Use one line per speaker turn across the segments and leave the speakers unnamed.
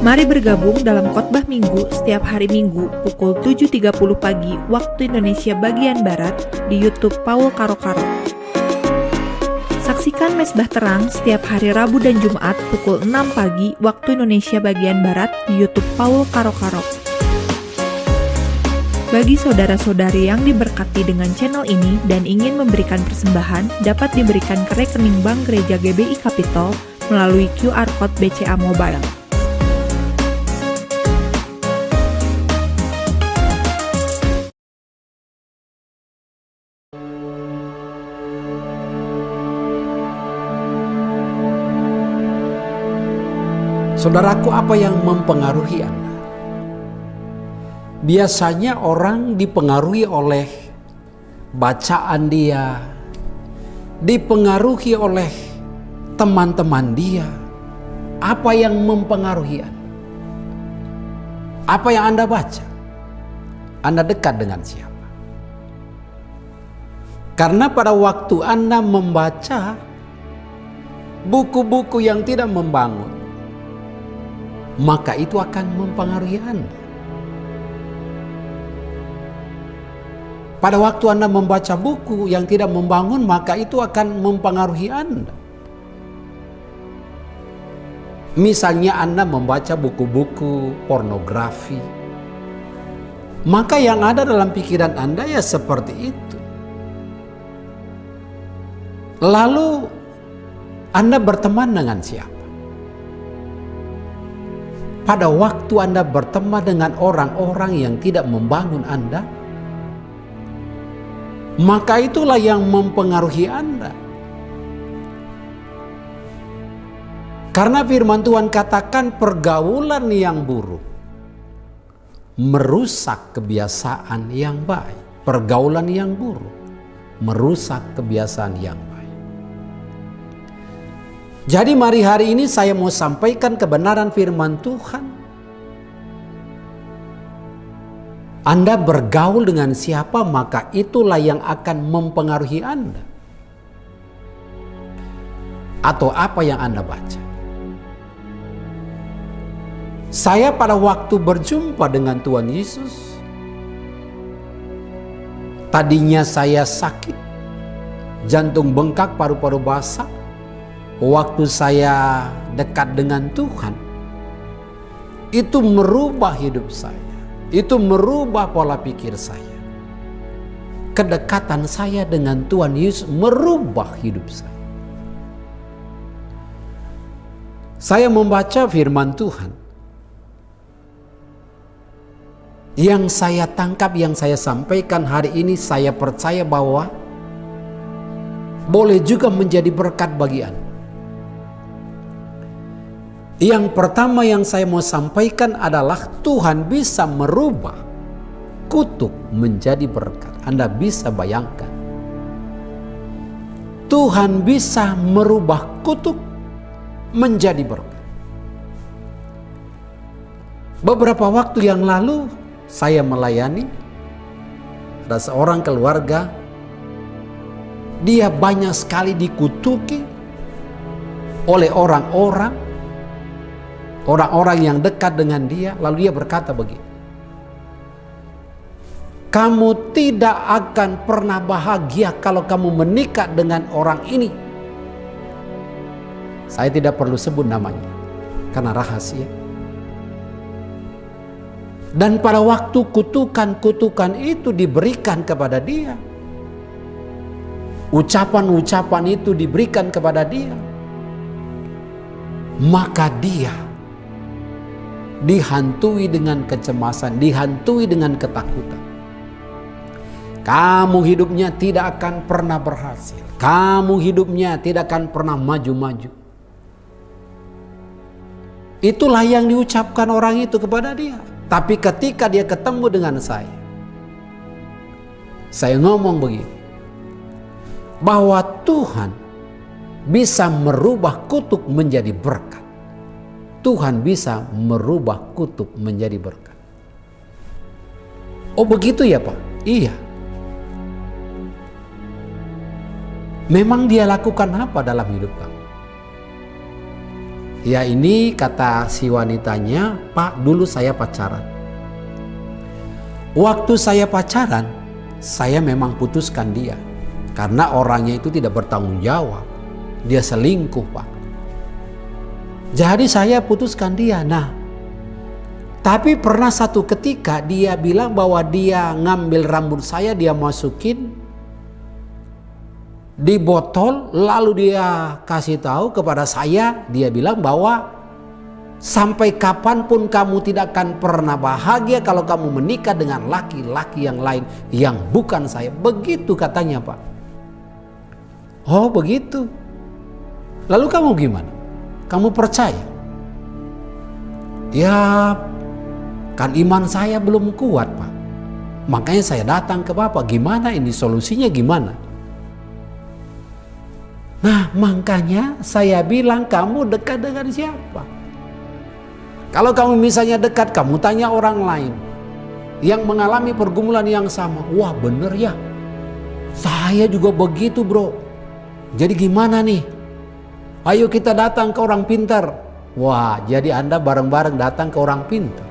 Mari bergabung dalam khotbah minggu setiap hari Minggu pukul 7.30 pagi waktu Indonesia bagian Barat di YouTube Paul Karo-Karo. Saksikan Mesbah Terang setiap hari Rabu dan Jumat pukul 6 pagi waktu Indonesia bagian Barat di YouTube Paul Karo-Karo. Bagi saudara-saudari yang diberkati dengan channel ini dan ingin memberikan persembahan, dapat diberikan ke rekening Bank Gereja GBI Capital melalui QR Code BCA Mobile.
Saudaraku, apa yang mempengaruhi Anda? Biasanya orang dipengaruhi oleh bacaan dia, dipengaruhi oleh teman-teman dia. Apa yang mempengaruhi Anda? Apa yang Anda baca? Anda dekat dengan siapa? Karena pada waktu Anda membaca buku-buku yang tidak membangun, maka itu akan mempengaruhi Anda. Pada waktu Anda membaca buku yang tidak membangun, maka itu akan mempengaruhi Anda. Misalnya Anda membaca buku-buku pornografi, maka yang ada dalam pikiran Anda ya seperti itu. Lalu Anda berteman dengan siapa? Pada waktu Anda berteman dengan orang-orang yang tidak membangun Anda, maka itulah yang mempengaruhi Anda. Karena firman Tuhan katakan pergaulan yang buruk merusak kebiasaan yang baik. Pergaulan yang buruk merusak kebiasaan yang baik. Jadi mari hari ini saya mau sampaikan kebenaran firman Tuhan. Anda bergaul dengan siapa, maka itulah yang akan mempengaruhi Anda. Atau apa yang Anda baca. Saya pada waktu berjumpa dengan Tuhan Yesus, tadinya saya sakit, jantung bengkak, paru-paru basah. Waktu saya dekat dengan Tuhan, itu merubah hidup saya. Itu merubah pola pikir saya. Kedekatan saya dengan Tuhan Yesus merubah hidup saya. Saya membaca firman Tuhan. Yang saya tangkap, yang saya sampaikan hari ini, saya percaya bahwa boleh juga menjadi berkat bagi Anda. Yang pertama yang saya mau sampaikan adalah Tuhan bisa merubah kutuk menjadi berkat. Anda bisa bayangkan. Tuhan bisa merubah kutuk menjadi berkat. Beberapa waktu yang lalu saya melayani ada seorang keluarga. Dia banyak sekali dikutuki oleh orang-orang yang dekat dengan dia. Lalu dia berkata begini, kamu tidak akan pernah bahagia kalau kamu menikah dengan orang ini. Saya tidak perlu sebut namanya karena rahasia. Dan pada waktu kutukan-kutukan itu diberikan kepada dia, ucapan-ucapan itu diberikan kepada dia, maka dia dihantui dengan kecemasan, dihantui dengan ketakutan. Kamu hidupnya tidak akan pernah berhasil. Kamu hidupnya tidak akan pernah maju-maju. Itulah yang diucapkan orang itu kepada dia. Tapi ketika dia ketemu dengan saya ngomong begini, bahwa Tuhan bisa merubah kutuk menjadi berkat. Tuhan bisa merubah kutuk menjadi berkat. Oh begitu ya Pak? Iya. Memang dia lakukan apa dalam hidup kamu? Ya ini kata si wanitanya, Pak, dulu saya pacaran. Waktu saya pacaran, saya memang putuskan dia. Karena orangnya itu tidak bertanggung jawab. Dia selingkuh, Pak. Jadi saya putuskan dia. Nah, tapi pernah satu ketika dia bilang bahwa dia ngambil rambut saya, dia masukin di botol, lalu dia kasih tahu kepada saya, dia bilang bahwa sampai kapanpun kamu tidak akan pernah bahagia kalau kamu menikah dengan laki-laki yang lain yang bukan saya. Begitu katanya, Pak. Oh begitu. Lalu kamu gimana? Kamu percaya? Ya kan iman saya belum kuat, Pak. Makanya saya datang ke Bapak. Gimana ini solusinya gimana? Nah makanya saya bilang, kamu dekat dengan siapa? Kalau kamu misalnya dekat, kamu tanya orang lain yang mengalami pergumulan yang sama. Wah bener ya, saya juga begitu bro. Jadi gimana nih? Ayo kita datang ke orang pintar. Wah jadi Anda bareng-bareng datang ke orang pintar.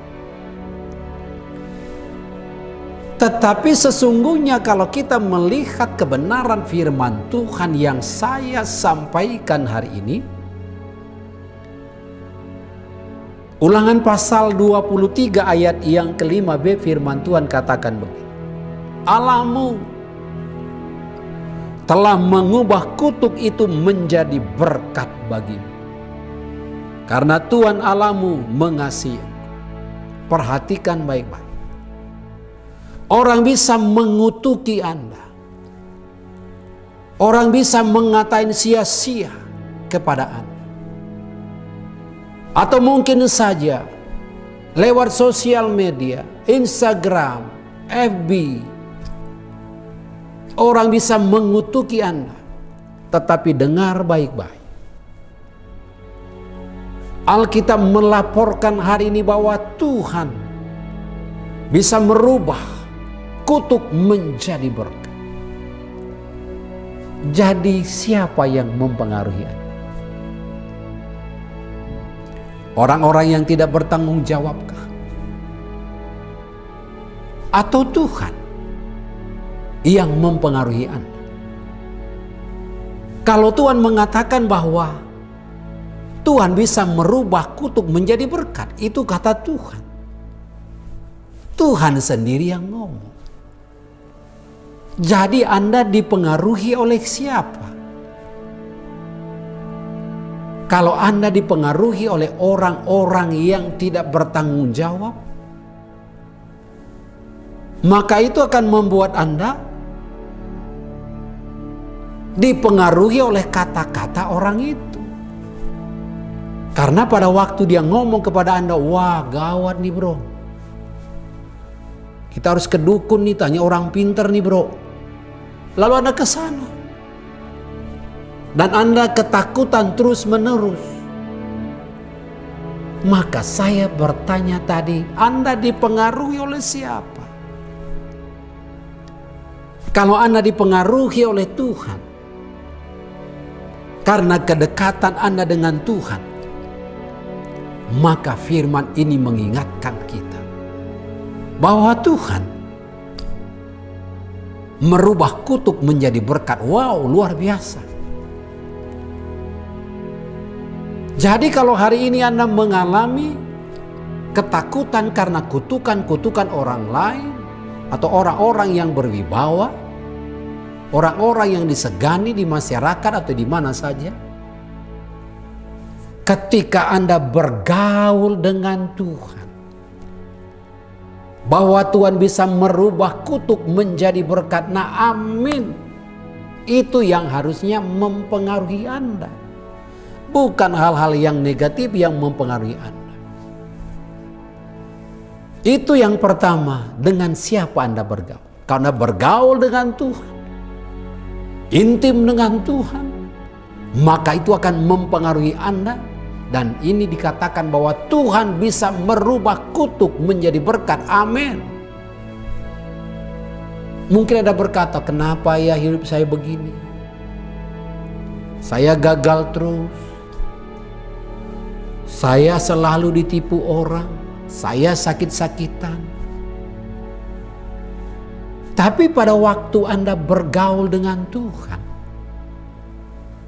Tetapi sesungguhnya kalau kita melihat kebenaran firman Tuhan yang saya sampaikan hari ini, Ulangan pasal 23 ayat yang ke-5b, firman Tuhan katakan begini. Allahmu telah mengubah kutuk itu menjadi berkat bagimu. Karena Tuhan Allahmu mengasihi. Perhatikan baik-baik. Orang bisa mengutuki Anda. Orang bisa mengatain sia-sia kepada Anda. Atau mungkin saja lewat sosial media, Instagram, FB. Orang bisa mengutuki Anda. Tetapi dengar baik-baik. Alkitab melaporkan hari ini bahwa Tuhan bisa merubah kutuk menjadi berkat. Jadi siapa yang mempengaruhi Anda? Orang-orang yang tidak bertanggung jawabkah? Atau Tuhan yang mempengaruhi Anda? Kalau Tuhan mengatakan bahwa Tuhan bisa merubah kutuk menjadi berkat, itu kata Tuhan. Tuhan sendiri yang ngomong. Jadi Anda dipengaruhi oleh siapa? Kalau Anda dipengaruhi oleh orang-orang yang tidak bertanggung jawab, maka itu akan membuat Anda dipengaruhi oleh kata-kata orang itu. Karena pada waktu dia ngomong kepada Anda, wah gawat nih bro. Kita harus ke dukun nih, tanya orang pintar nih bro. Lalu Anda ke sana. Dan Anda ketakutan terus menerus. Maka saya bertanya tadi, Anda dipengaruhi oleh siapa? Kalau Anda dipengaruhi oleh Tuhan, karena kedekatan Anda dengan Tuhan, maka firman ini mengingatkan kita bahwa Tuhan merubah kutuk menjadi berkat. Wow, luar biasa. Jadi kalau hari ini Anda mengalami ketakutan karena kutukan-kutukan orang lain atau orang-orang yang berwibawa, orang-orang yang disegani di masyarakat atau di mana saja, ketika Anda bergaul dengan Tuhan, bahwa Tuhan bisa merubah kutuk menjadi berkat. Nah amin. Itu yang harusnya mempengaruhi Anda. Bukan hal-hal yang negatif yang mempengaruhi Anda. Itu yang pertama, dengan siapa Anda bergaul. Karena bergaul dengan Tuhan, intim dengan Tuhan, maka itu akan mempengaruhi Anda. Dan ini dikatakan bahwa Tuhan bisa merubah kutuk menjadi berkat. Amin. Mungkin Anda berkata, kenapa ya hidup saya begini? Saya gagal terus. Saya selalu ditipu orang, saya sakit-sakitan. Tapi pada waktu Anda bergaul dengan Tuhan,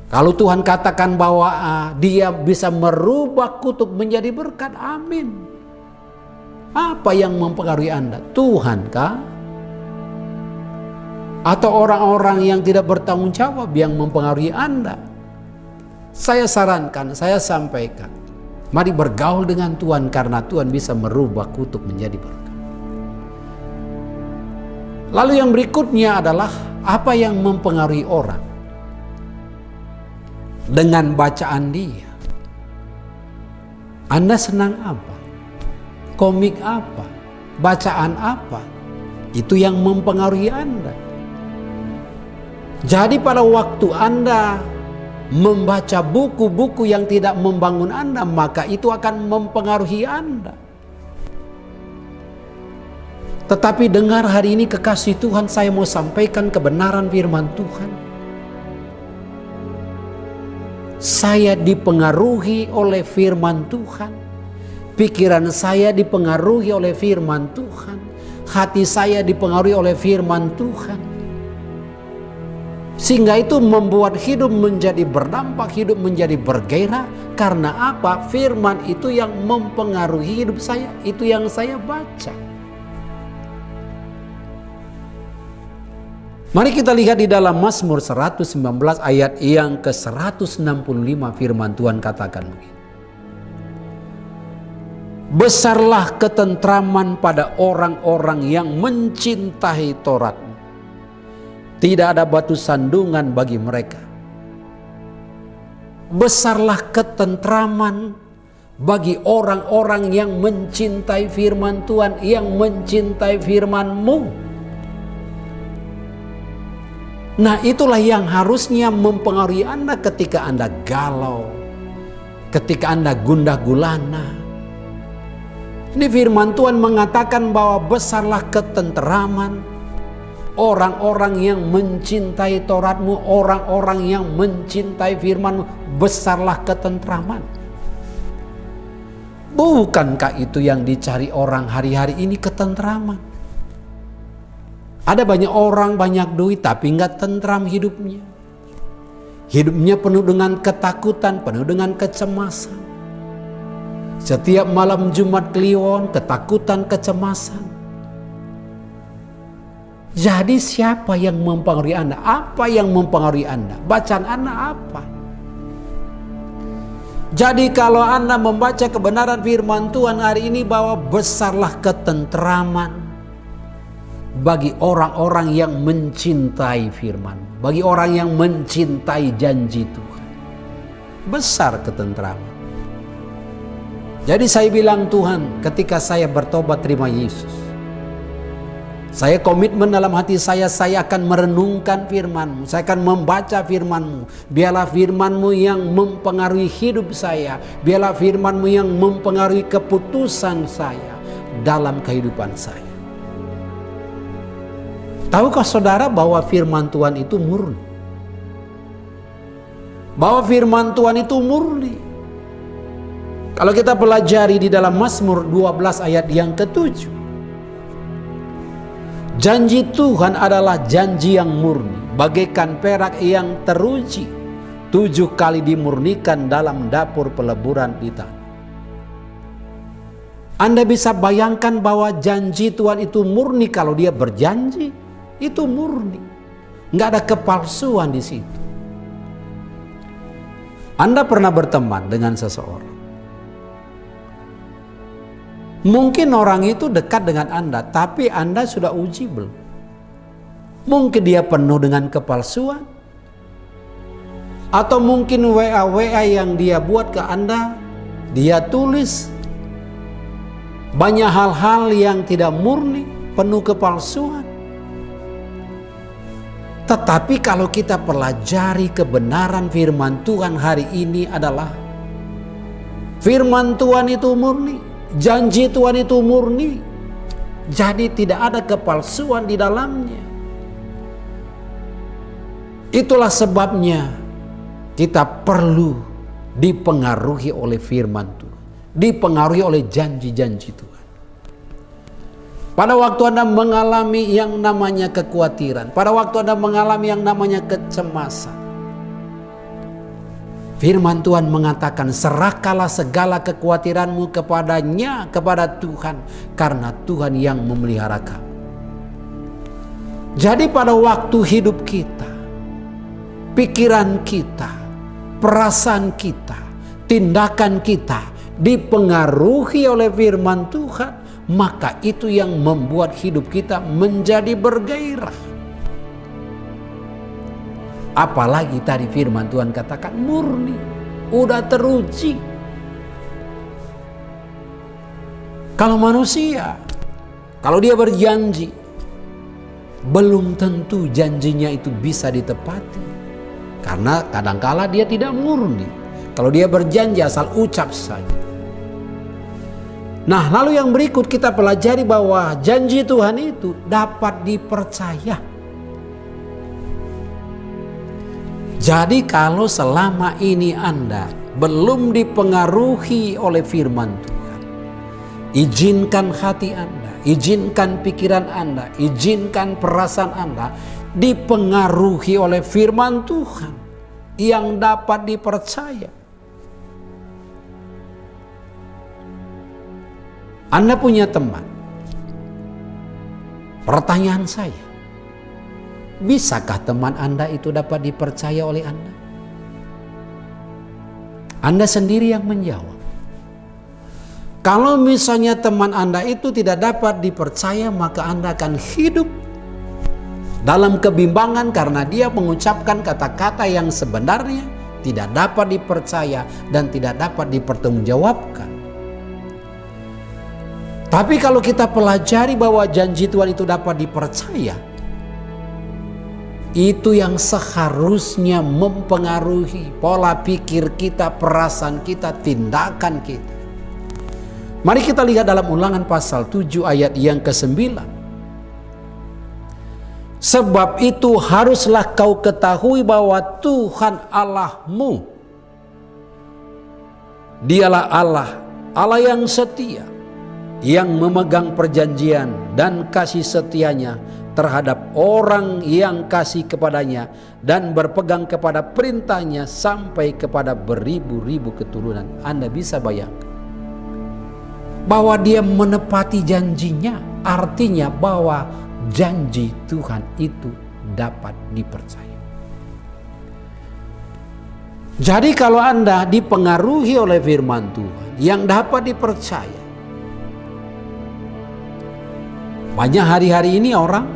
kalau Tuhan katakan bahwa Dia bisa merubah kutuk menjadi berkat, amin. Apa yang mempengaruhi Anda? Tuhan kah? Atau orang-orang yang tidak bertanggung jawab yang mempengaruhi Anda? Saya sarankan, saya sampaikan, mari bergaul dengan Tuhan karena Tuhan bisa merubah kutuk menjadi berkat. Lalu yang berikutnya adalah apa yang mempengaruhi orang? Dengan bacaan dia. Anda senang apa? Komik apa? Bacaan apa? Itu yang mempengaruhi Anda. Jadi pada waktu Anda membaca buku-buku yang tidak membangun Anda, maka itu akan mempengaruhi Anda. Tetapi dengar hari ini kekasih Tuhan, saya mau sampaikan kebenaran firman Tuhan. Saya dipengaruhi oleh firman Tuhan. Pikiran saya dipengaruhi oleh firman Tuhan. Hati saya dipengaruhi oleh firman Tuhan. Sehingga itu membuat hidup menjadi berdampak, hidup menjadi bergairah. Karena apa? Firman itu yang mempengaruhi hidup saya. Itu yang saya baca. Mari kita lihat di dalam Mazmur 119 ayat yang ke-165, firman Tuhan katakan begini. Besarlah ketentraman pada orang-orang yang mencintai Taurat-Mu. Tidak ada batu sandungan bagi mereka. Besarlah ketentraman bagi orang-orang yang mencintai firman Tuhan, yang mencintai firman-Mu. Nah, itulah yang harusnya mempengaruhi Anda ketika Anda galau, ketika Anda gundah gulana. Ini firman Tuhan mengatakan bahwa besarlah ketenteraman orang-orang yang mencintai Taurat-Mu, orang-orang yang mencintai firman-Mu, besarlah ketenteraman. Bukankah itu yang dicari orang hari-hari ini, ketenteraman? Ada banyak orang, banyak duit, tapi nggak tentram hidupnya. Hidupnya penuh dengan ketakutan, penuh dengan kecemasan. Setiap malam Jumat Kliwon, ketakutan, kecemasan. Jadi siapa yang mempengaruhi Anda? Apa yang mempengaruhi Anda? Bacaan Anda apa? Jadi kalau Anda membaca kebenaran firman Tuhan hari ini bahwa besarlah ketenteraman bagi orang-orang yang mencintai firman, bagi orang yang mencintai janji Tuhan. Besar ketenteraman. Jadi saya bilang, Tuhan, ketika saya bertobat terima Yesus, saya komitmen dalam hati saya akan merenungkan firman-Mu, saya akan membaca firman-Mu. Biarlah firman-Mu yang mempengaruhi hidup saya, biarlah firman-Mu yang mempengaruhi keputusan saya dalam kehidupan saya. Tahukah saudara bahwa firman Tuhan itu murni? Bahwa firman Tuhan itu murni. Kalau kita pelajari di dalam Mazmur 12 ayat yang ke-7. Janji Tuhan adalah janji yang murni, bagaikan perak yang teruji, 7 kali dimurnikan dalam dapur peleburan di tanah. Anda bisa bayangkan bahwa janji Tuhan itu murni. Kalau Dia berjanji, itu murni, nggak ada kepalsuan di situ. Anda pernah berteman dengan seseorang, mungkin orang itu dekat dengan Anda, tapi Anda sudah uji belum? Mungkin dia penuh dengan kepalsuan, atau mungkin WA yang dia buat ke Anda, dia tulis banyak hal-hal yang tidak murni, penuh kepalsuan. Tetapi kalau kita pelajari kebenaran firman Tuhan hari ini adalah firman Tuhan itu murni, janji Tuhan itu murni. Jadi tidak ada kepalsuan di dalamnya. Itulah sebabnya kita perlu dipengaruhi oleh firman Tuhan, dipengaruhi oleh janji-janji Tuhan. Pada waktu Anda mengalami yang namanya kekhawatiran, pada waktu Anda mengalami yang namanya kecemasan, firman Tuhan mengatakan, serahkanlah segala kekhawatiranmu kepadanya, kepada Tuhan, karena Tuhan yang memelihara kamu. Jadi pada waktu hidup kita, pikiran kita, perasaan kita, tindakan kita dipengaruhi oleh firman Tuhan, maka itu yang membuat hidup kita menjadi bergairah. Apalagi tadi firman Tuhan katakan murni, udah teruji. Kalau manusia, kalau dia berjanji, belum tentu janjinya itu bisa ditepati. Karena kadangkala dia tidak murni. Kalau dia berjanji asal ucap saja. Nah, lalu yang berikut kita pelajari bahwa janji Tuhan itu dapat dipercaya. Jadi kalau selama ini Anda belum dipengaruhi oleh firman Tuhan, izinkan hati Anda, izinkan pikiran Anda, izinkan perasaan Anda dipengaruhi oleh firman Tuhan yang dapat dipercaya. Anda punya teman. Pertanyaan saya, bisakah teman Anda itu dapat dipercaya oleh Anda? Anda sendiri yang menjawab. Kalau misalnya teman Anda itu tidak dapat dipercaya, maka Anda akan hidup dalam kebimbangan karena dia mengucapkan kata-kata yang sebenarnya tidak dapat dipercaya dan tidak dapat dipertanggungjawabkan. Tapi kalau kita pelajari bahwa janji Tuhan itu dapat dipercaya, itu yang seharusnya mempengaruhi pola pikir kita, perasaan kita, tindakan kita. Mari kita lihat dalam Ulangan pasal 7 ayat yang ke-9. Sebab itu haruslah kau ketahui bahwa Tuhan Allahmu, Dialah Allah, Allah yang setia, yang memegang perjanjian dan kasih setianya terhadap orang yang kasih kepadanya dan berpegang kepada perintahnya sampai kepada beribu-ribu keturunan. Anda bisa bayangkan bahwa dia menepati janjinya, artinya bahwa janji Tuhan itu dapat dipercaya. Jadi kalau Anda dipengaruhi oleh firman Tuhan yang dapat dipercaya, banyak hari-hari ini orang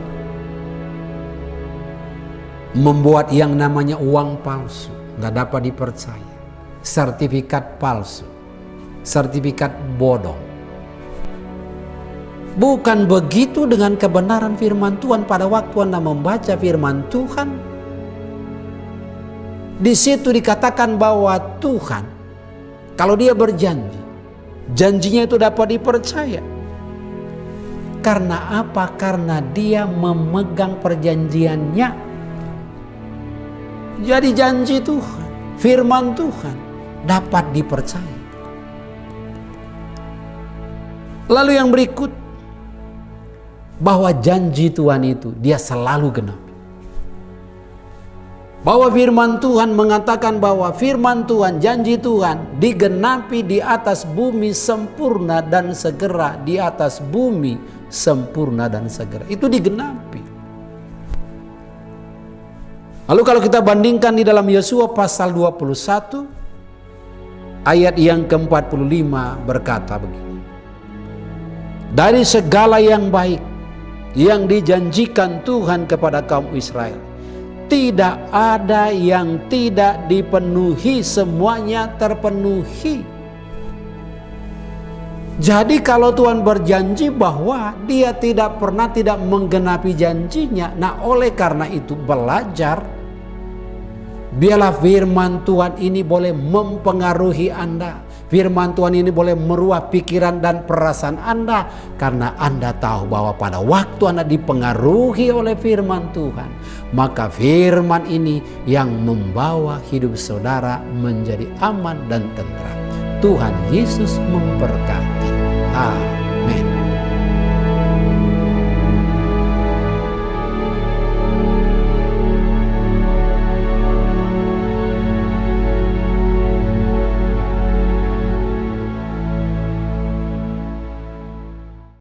membuat yang namanya uang palsu, nggak dapat dipercaya, sertifikat palsu, sertifikat bodong. Bukan begitu dengan kebenaran firman Tuhan. Pada waktu Anda membaca firman Tuhan, di situ dikatakan bahwa Tuhan, kalau dia berjanji, janjinya itu dapat dipercaya. Karena apa? Karena dia memegang perjanjiannya. Jadi janji Tuhan, firman Tuhan dapat dipercaya. Lalu yang berikut, bahwa janji Tuhan itu dia selalu genap. Bahwa firman Tuhan mengatakan bahwa firman Tuhan, janji Tuhan digenapi di atas bumi sempurna dan segera, di atas bumi sempurna dan segera. Itu digenapi. Lalu kalau kita bandingkan di dalam Yosua pasal 21 ayat yang ke-45 berkata begini. Dari segala yang baik yang dijanjikan Tuhan kepada kaum Israel, tidak ada yang tidak dipenuhi, semuanya terpenuhi. Jadi kalau Tuhan berjanji bahwa dia tidak pernah tidak menggenapi janjinya, nah oleh karena itu belajar, biarlah firman Tuhan ini boleh mempengaruhi Anda. Firman Tuhan ini boleh meruah pikiran dan perasaan Anda, karena Anda tahu bahwa pada waktu Anda dipengaruhi oleh firman Tuhan, maka firman ini yang membawa hidup saudara menjadi aman dan tentram. Tuhan Yesus memberkati. Amin.